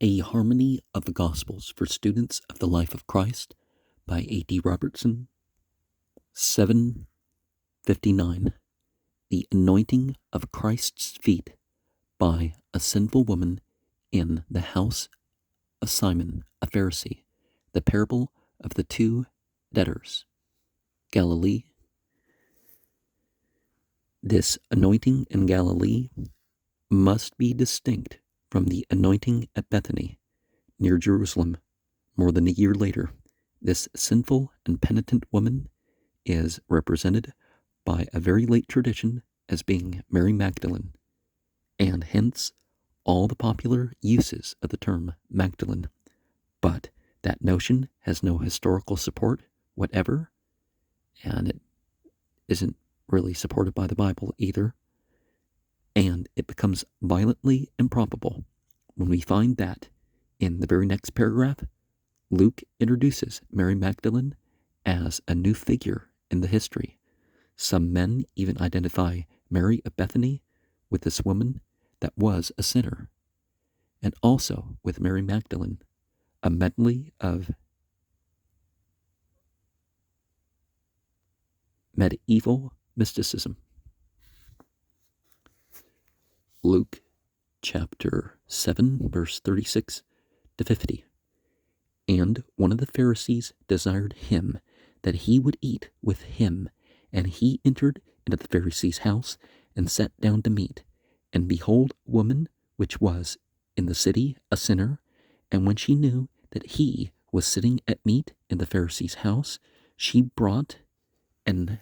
A Harmony of the Gospels for Students of the Life of Christ by A.D. Robertson. 759. The Anointing of Christ's Feet by a Sinful Woman in the House of Simon, a Pharisee. The Parable of the Two Debtors. Galilee. This anointing in Galilee must be distinct from the anointing at Bethany, near Jerusalem, more than a year later. This sinful and penitent woman is represented by a very late tradition as being Mary Magdalene, and hence all the popular uses of the term Magdalene. But that notion has no historical support whatever, and it isn't really supported by the Bible either. And it becomes violently improbable when we find that in the very next paragraph, Luke introduces Mary Magdalene as a new figure in the history. Some men even identify Mary of Bethany with this woman that was a sinner, and also with Mary Magdalene, a medley of medieval mysticism. Luke chapter 7, verse 36 to 50. And one of the Pharisees desired him that he would eat with him. And he entered into the Pharisee's house and sat down to meat. And behold, a woman which was in the city a sinner, and when she knew that he was sitting at meat in the Pharisee's house, she brought an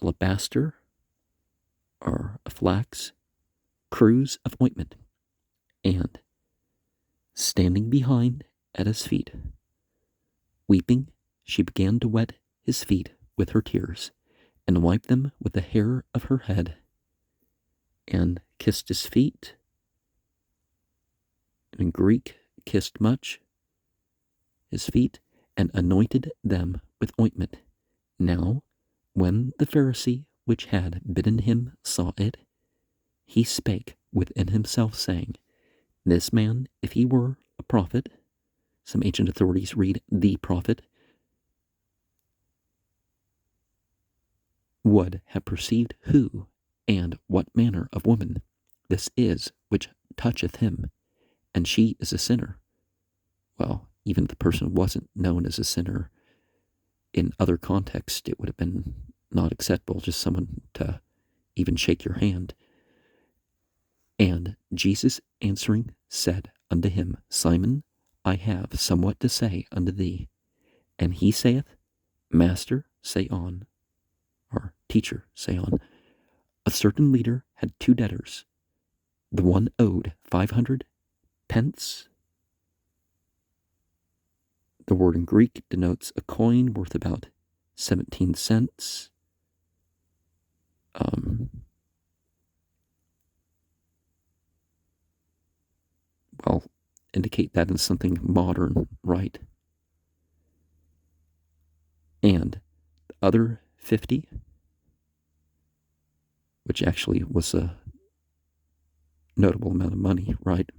alabaster, or a flax, cruse of ointment, and standing behind at his feet, weeping, she began to wet his feet with her tears, and wiped them with the hair of her head, and kissed his feet. In Greek, kissed much his feet, and anointed them with ointment. Now, when the Pharisee which had bidden him saw it, he spake within himself, saying, This man, if he were a prophet, some ancient authorities read the prophet, would have perceived who and what manner of woman this is which toucheth him, and she is a sinner. Well, even if the person wasn't known as a sinner, in other contexts it would have been not acceptable, just someone to even shake your hand. And Jesus answering said unto him, Simon, I have somewhat to say unto thee. And he saith, Master, say on. Or teacher, say on. A certain leader had two debtors. The one owed 500 pence. The word in Greek denotes a coin worth about 17 cents. Well, indicate that in something modern, right? And the other 50, which actually was a notable amount of money, right?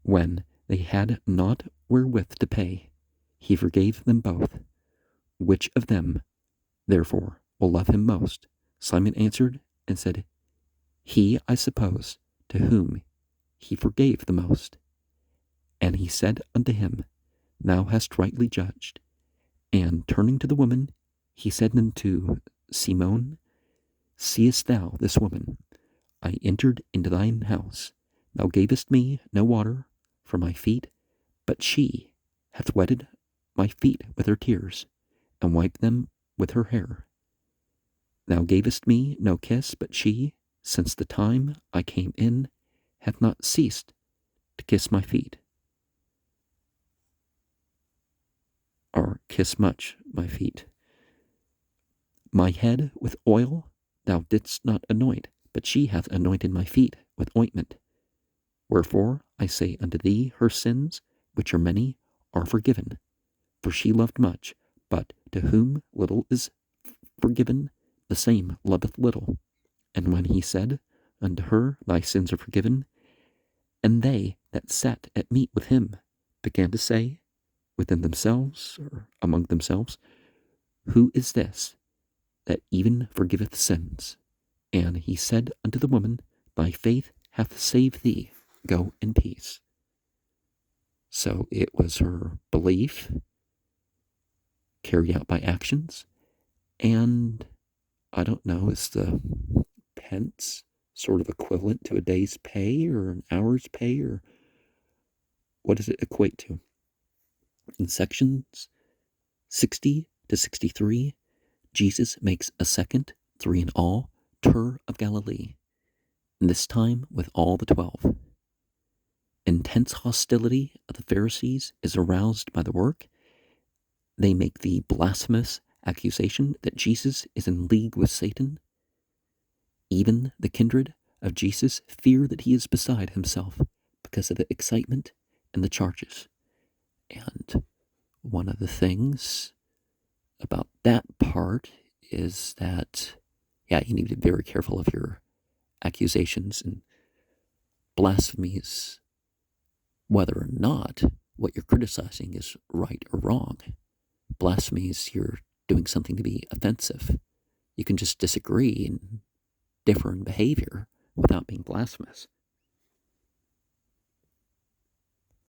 When they had not wherewith to pay, he forgave them both. Which of them, therefore, will love him most? Simon answered and said, He, I suppose, to whom he forgave the most. And he said unto him, Thou hast rightly judged. And turning to the woman, he said unto Simon, Seest thou this woman? I entered into thine house. Thou gavest me no water for my feet, but she hath wetted my feet with her tears, and wiped them with her hair. Thou gavest me no kiss, but she, since the time I came in, hath not ceased to kiss my feet, or kiss much my feet. My head with oil thou didst not anoint, but she hath anointed my feet with ointment. Wherefore I say unto thee, her sins, which are many, are forgiven. For she loved much, but to whom little is forgiven, the same loveth little. And when he said unto her, Thy sins are forgiven, and they that sat at meat with him began to say within themselves or among themselves, Who is this that even forgiveth sins? And he said unto the woman, Thy faith hath saved thee. Go in peace. So it was her belief carried out by actions. And I don't know, is the pence sort of equivalent to a day's pay or an hour's pay, or what does it equate to? In sections 60 to 63, Jesus makes a second, 3 in all, tour of Galilee, and this time with all the 12. Intense hostility of the Pharisees is aroused by the work. They make the blasphemous accusation that Jesus is in league with Satan. Even the kindred of Jesus fear that he is beside himself because of the excitement and the charges. And one of the things about that part is that, you need to be very careful of your accusations and blasphemies, whether or not what you're criticizing is right or wrong. Blasphemies, you're doing something to be offensive. You can just disagree and differ in behavior without being blasphemous.